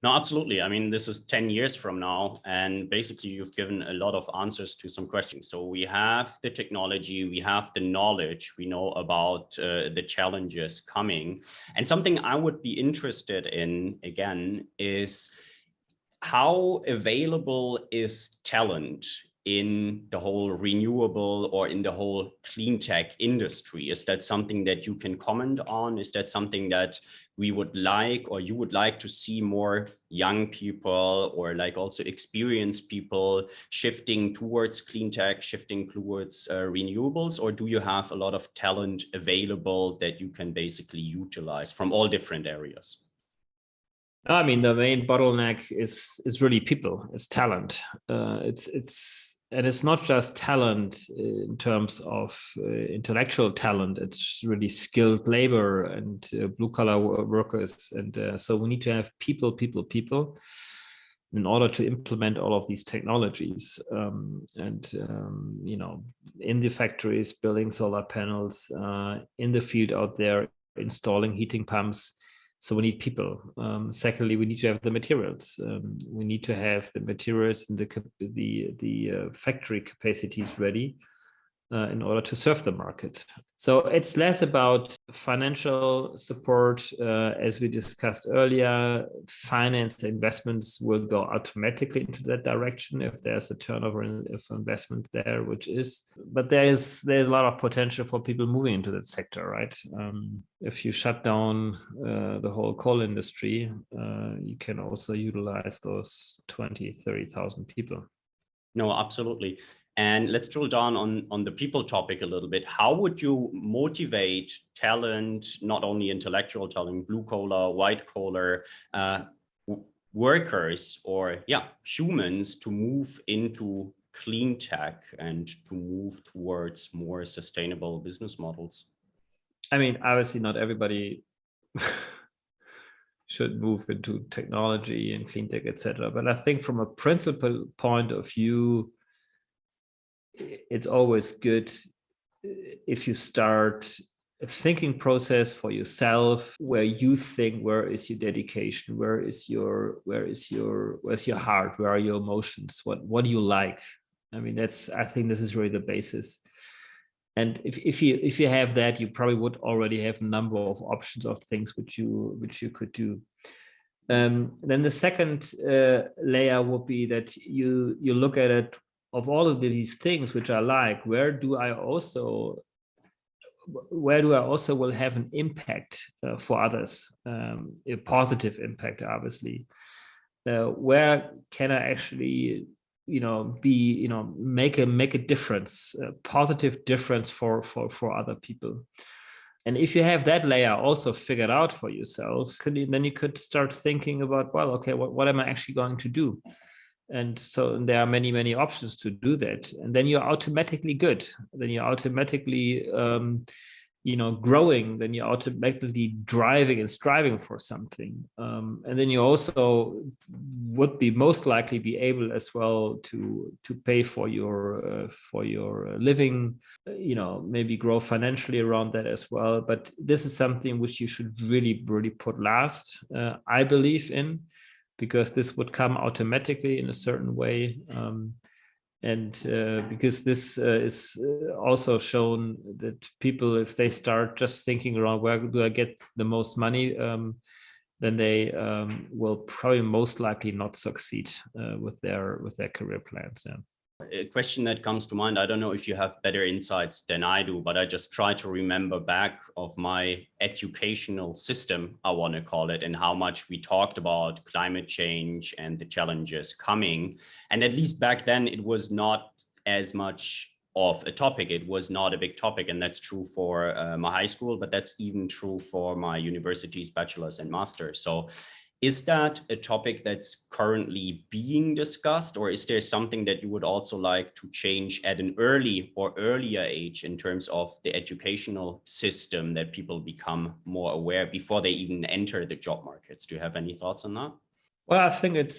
No, absolutely. This is 10 years from now, and basically you've given a lot of answers to some questions. So we have the technology, we have the knowledge, we know about the challenges coming. And something I would be interested in, again, is how available is talent in the whole renewable or in the whole clean tech industry? Is that something that you can comment on? Is that something that we would like, or you would like to see more young people, or like also experienced people shifting towards clean tech, shifting towards renewables? Or do you have a lot of talent available that you can basically utilize from all different areas? The main bottleneck is really people, it's talent. And it's not just talent in terms of intellectual talent, it's really skilled labor and blue collar workers. And so we need to have people in order to implement all of these technologies. In the factories, building solar panels, in the field out there, installing heating pumps. So we need people. Secondly, we need to have the materials. We need to have the materials and the factory capacities ready in order to serve the market. So it's less about financial support, as we discussed earlier. Finance investments will go automatically into that direction if there's a turnover of investment there, but there's a lot of potential for people moving into that sector, right? If you shut down the whole coal industry, you can also utilize those 20,000, 30,000 people. No, absolutely. And let's drill down on the people topic a little bit. How would you motivate talent, not only intellectual talent, blue collar, white collar workers, or humans to move into clean tech and to move towards more sustainable business models? Obviously not everybody should move into technology and clean tech, etc. But I think from a principal point of view, it's always good if you start a thinking process for yourself, where you think, where is your dedication, where's your heart, where are your emotions, what do you like? I mean, I think this is really the basis. And if you have that, you probably would already have a number of options of things which you could do. Then the second layer would be that you look at it, of all of these things which I like, where do I also will have an impact for others, a positive impact, obviously. Where can I actually, make a difference, a positive difference for other people? And if you have that layer also figured out for yourself, then you could start thinking about, well, okay, what am I actually going to do? And so there are many, many options to do that. And then you're automatically good. Then you're automatically, growing. Then you're automatically driving and striving for something. And then you also would be most likely be able as well to pay for your living, maybe grow financially around that as well. But this is something which you should really, really put last, I believe in, because this would come automatically in a certain way. And because this is also shown that people, if they start just thinking around where do I get the most money, then they will probably most likely not succeed with their career plans. Yeah. A question that comes to mind, I don't know if you have better insights than I do, but I just try to remember back of my educational system, I want to call it, and how much we talked about climate change and the challenges coming. And at least back then, it was not as much of a topic. It was not a big topic. And that's true for my high school, but that's even true for my university's bachelor's and master's. So is that a topic that's currently being discussed, or is there something that you would also like to change at an earlier age in terms of the educational system, that people become more aware before they even enter the job markets? Do you have any thoughts on that? Well, I think it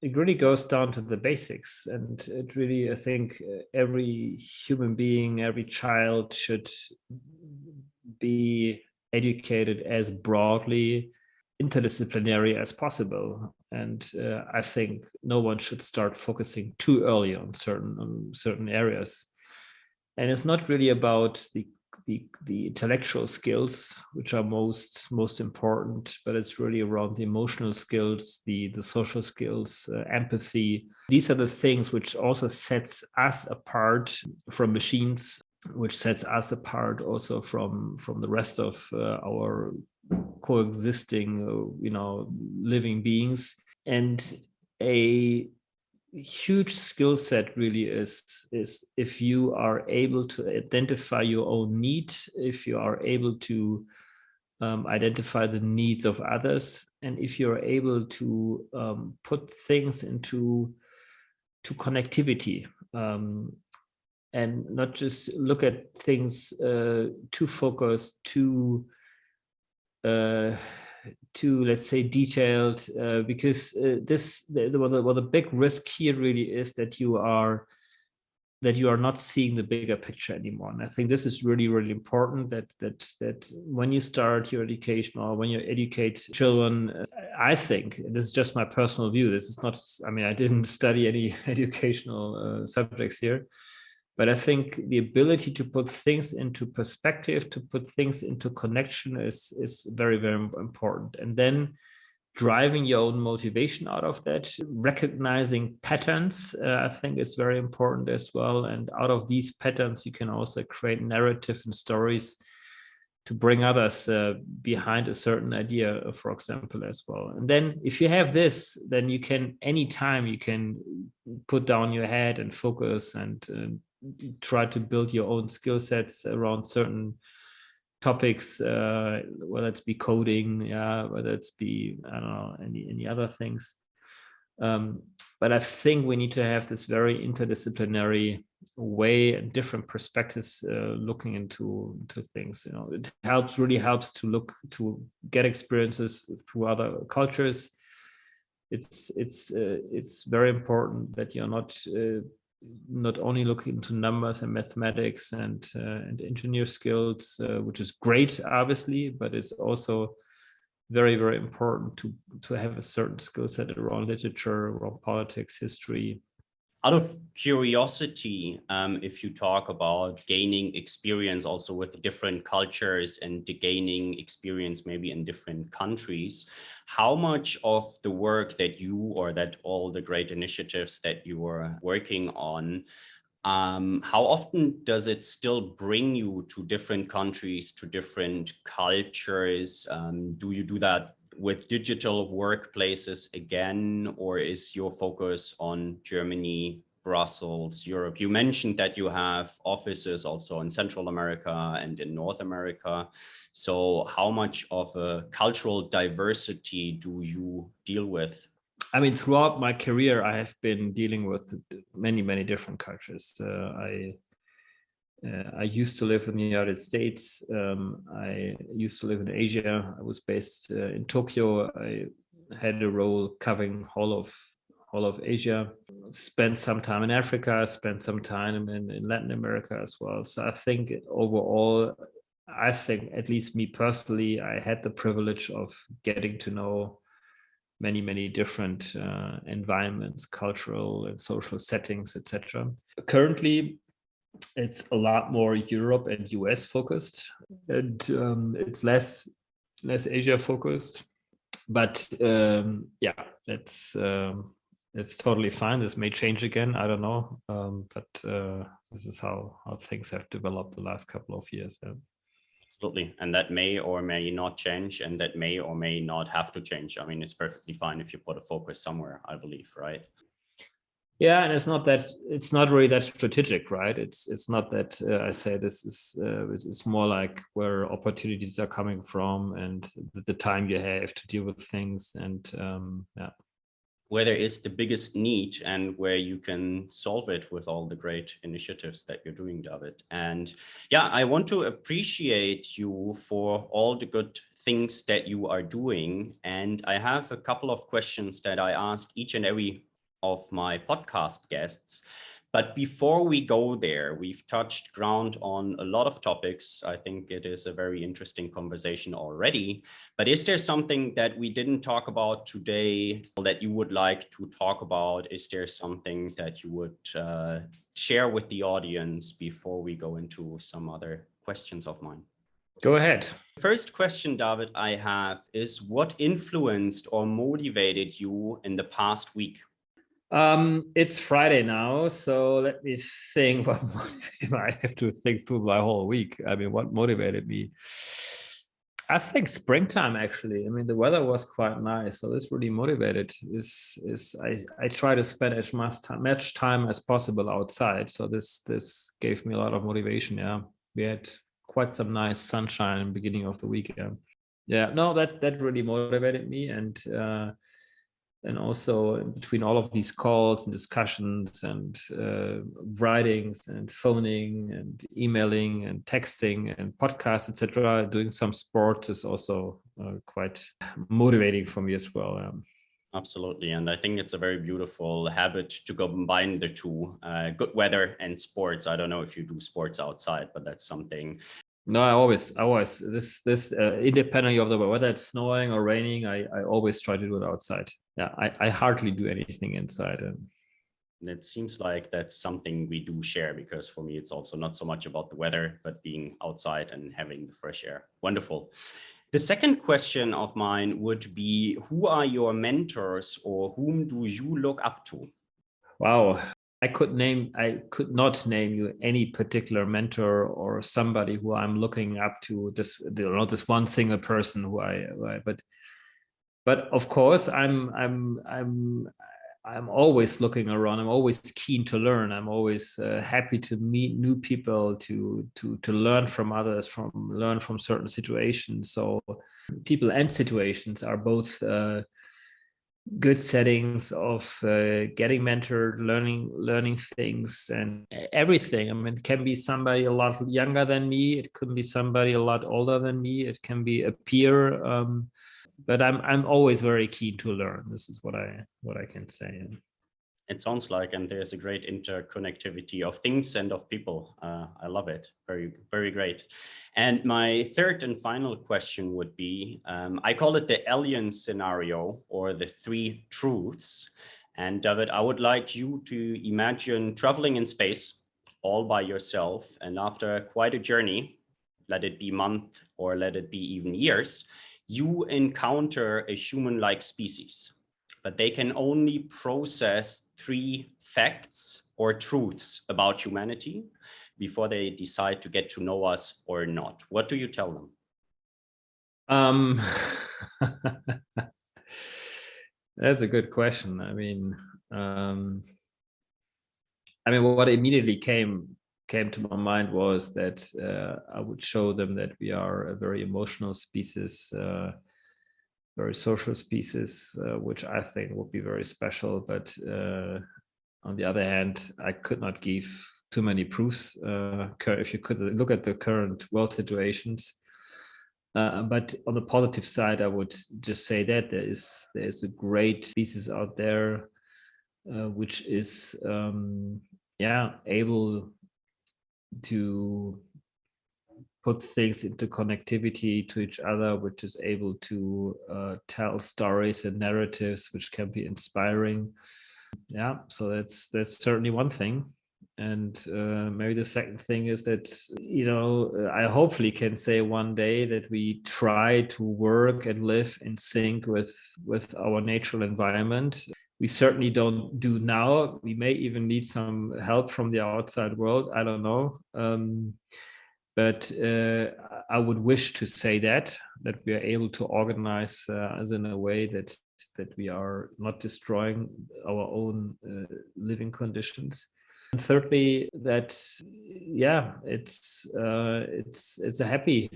really goes down to the basics, and it really, I think every human being, every child should be educated as broadly interdisciplinary as possible. And I think no one should start focusing too early on certain areas. And it's not really about the intellectual skills, which are most important, but it's really around the emotional skills, the social skills, empathy. These are the things which also sets us apart from machines, which sets us apart also from the rest of our coexisting, living beings. And a huge skill set really is if you are able to identify your own need, if you are able to identify the needs of others, and if you're able to put things into connectivity, and not just look at things too focused, too let's say detailed, because the big risk here really is that you are not seeing the bigger picture anymore. And I think this is really, really important, that when you start your education or when you educate children, I think, and this is just my personal view, this is not, I mean, I didn't study any educational subjects here, but I think the ability to put things into perspective, to put things into connection is very, very important. And then driving your own motivation out of that, recognizing patterns, I think is very important as well. And out of these patterns, you can also create narrative and stories to bring others behind a certain idea, for example, as well. And then if you have this, then you can, anytime you can put down your head and focus and try to build your own skill sets around certain topics, whether it's be coding, whether it's be, I don't know, any other things. But I think we need to have this very interdisciplinary way and different perspectives looking into things. It really helps to get experiences through other cultures. It's very important that you're not only looking into numbers and mathematics and engineer skills, which is great, obviously, but it's also very, very important to have a certain skill set around literature, around politics, history. Out of curiosity, if you talk about gaining experience also with different cultures and gaining experience maybe in different countries, how much of the work that you or that all the great initiatives that you are working on, how often does it still bring you to different countries, to different cultures? Do you do that with digital workplaces again, or is your focus on Germany, Brussels, Europe? You mentioned that you have offices also in Central America and in North America. So how much of a cultural diversity do you deal with? I mean, throughout my career, I have been dealing with many, many different cultures. I used to live in the United States. I used to live in Asia. I was based in Tokyo. I had a role covering all of Asia. Spent some time in Africa. Spent some time in Latin America as well. So I think overall, at least me personally, I had the privilege of getting to know many, many different environments, cultural and social settings, etc. Currently, it's a lot more Europe and US focused, and it's less Asia focused. But yeah, it's totally fine. This may change again. I don't know, but this is how things have developed the last couple of years. Yeah. Absolutely. And that may or may not change, and that may or may not have to change. I mean, it's perfectly fine if you put a focus somewhere, I believe, right? Yeah, and it's not really that strategic, right? It's not that I say this is it's more like where opportunities are coming from and the time you have to deal with things, and yeah. Where there is the biggest need and where you can solve it with all the great initiatives that you're doing, David. And yeah, I want to appreciate you for all the good things that you are doing. And I have a couple of questions that I ask each and every of my podcast guests. But before we go there, we've touched ground on a lot of topics. I think it is a very interesting conversation already. But is there something that we didn't talk about today that you would like to talk about? Is there something that you would share with the audience before we go into some other questions of mine? Go ahead. First question, David, I have is what influenced or motivated you in the past week? It's Friday now, so let me think. What I have to think through my whole week. I mean, what motivated me? I think springtime, actually. I mean, the weather was quite nice, so this really motivated. I try to spend as much time as possible outside, so this gave me a lot of motivation. Yeah, we had quite some nice sunshine in the beginning of the week. Yeah, no, that really motivated me, and also between all of these calls and discussions and writings and phoning and emailing and texting and podcasts, etc., doing some sports is also quite motivating for me as well. Absolutely. And I think it's a very beautiful habit to combine the two, good weather and sports. I don't know if you do sports outside, but that's something. No, I always this independently of the weather, whether it's snowing or raining, I always try to do it outside. Yeah, I hardly do anything inside. And it seems like that's something we do share, because for me, it's also not so much about the weather, but being outside and having the fresh air. Wonderful. The second question of mine would be, who are your mentors or whom do you look up to? Wow. I could not name you any particular mentor or somebody who I'm looking up to. This one single person but of course I'm always looking around. I'm always keen to learn. I'm always happy to meet new people, to learn from others, learn from certain situations. So people and situations are both good settings of getting mentored, learning things and everything. I mean, it can be somebody a lot younger than me. It could be somebody a lot older than me. It can be a peer. But I'm always very keen to learn. This is what I can say. It sounds like, and there's a great interconnectivity of things and of people. I love it. Very, very great. And my third and final question would be, I call it the alien scenario or the three truths. And David, I would like you to imagine traveling in space all by yourself. And after quite a journey, let it be months or let it be even years, you encounter a human-like species, but they can only process 3 facts or truths about humanity before they decide to get to know us or not. What do you tell them? That's a good question. What immediately came to my mind was that I would show them that we are a very emotional species, very social species, which I think would be very special. But on the other hand, I could not give too many proofs. If you could look at the current world situations. But on the positive side, I would just say that there is a great species out there, which is able to put things into connectivity to each other, which is able to tell stories and narratives which can be inspiring. Yeah, so that's certainly one thing. And maybe the second thing is that, I hopefully can say one day that we try to work and live in sync with our natural environment. We certainly don't do now. We may even need some help from the outside world. I don't know. But I would wish to say that we are able to organize as in a way that we are not destroying our own living conditions. And thirdly, that it's a happy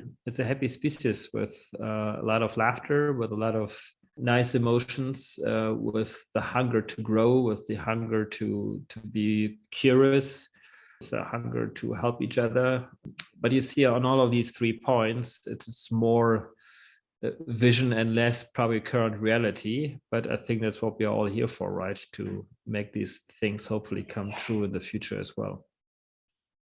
species with a lot of laughter, with a lot of nice emotions, with the hunger to grow, with the hunger to be curious, with the hunger to help each other. But you see, on all of these 3 points, it's more vision and less probably current reality. But I think that's what we are all here for, right? To make these things hopefully come true in the future as well.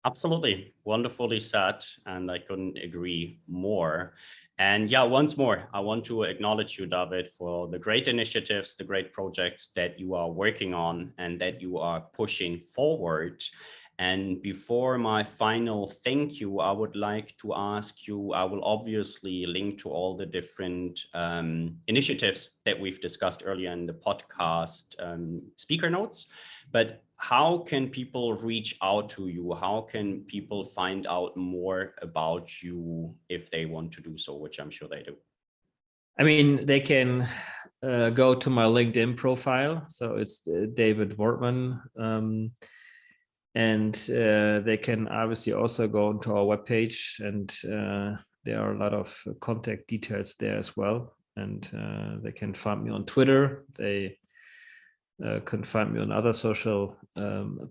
Absolutely. Wonderfully said. And I couldn't agree more. And yeah, once more, I want to acknowledge you, David, for the great initiatives, the great projects that you are working on and that you are pushing forward. And before my final thank you, I would like to ask you, I will obviously link to all the different initiatives that we've discussed earlier in the podcast speaker notes, but how can people reach out to you? How can people find out more about you if they want to do so, which I'm sure they do? They can go to my LinkedIn profile. So it's David Wortmann. And they can obviously also go into our webpage, and there are a lot of contact details there as well. And they can find me on Twitter. They can find me on other social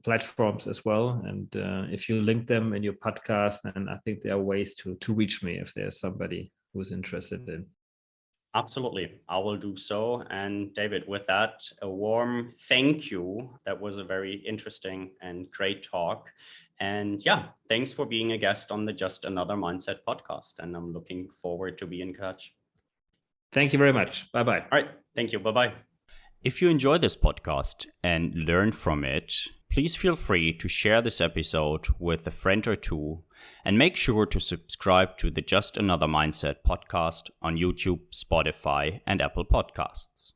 platforms as well. And if you link them in your podcast, then I think there are ways to reach me if there's somebody who's interested in. Absolutely, I will do so. And David, with that, a warm thank you. That was a very interesting and great talk. And yeah, thanks for being a guest on the Just Another Mindset podcast. And I'm looking forward to be in touch. Thank you very much. Bye-bye. All right, thank you. Bye-bye. If you enjoy this podcast and learn from it, please feel free to share this episode with a friend or two, and make sure to subscribe to the Just Another Mindset podcast on YouTube, Spotify, and Apple Podcasts.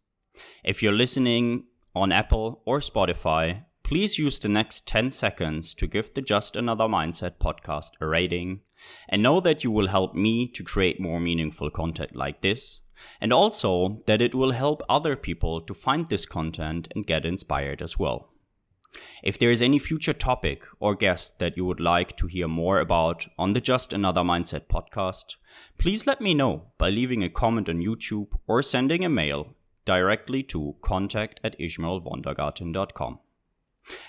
If you're listening on Apple or Spotify, please use the next 10 seconds to give the Just Another Mindset podcast a rating, and know that you will help me to create more meaningful content like this, and also that it will help other people to find this content and get inspired as well. If there is any future topic or guest that you would like to hear more about on the Just Another Mindset podcast, please let me know by leaving a comment on YouTube or sending a mail directly to contact@ishmaelwondergarten.com.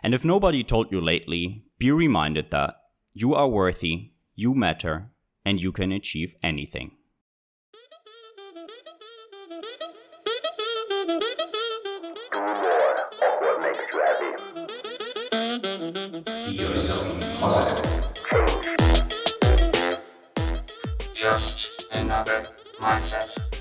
And if nobody told you lately, be reminded that you are worthy, you matter, and you can achieve anything. Be yourself positive. Just another mindset.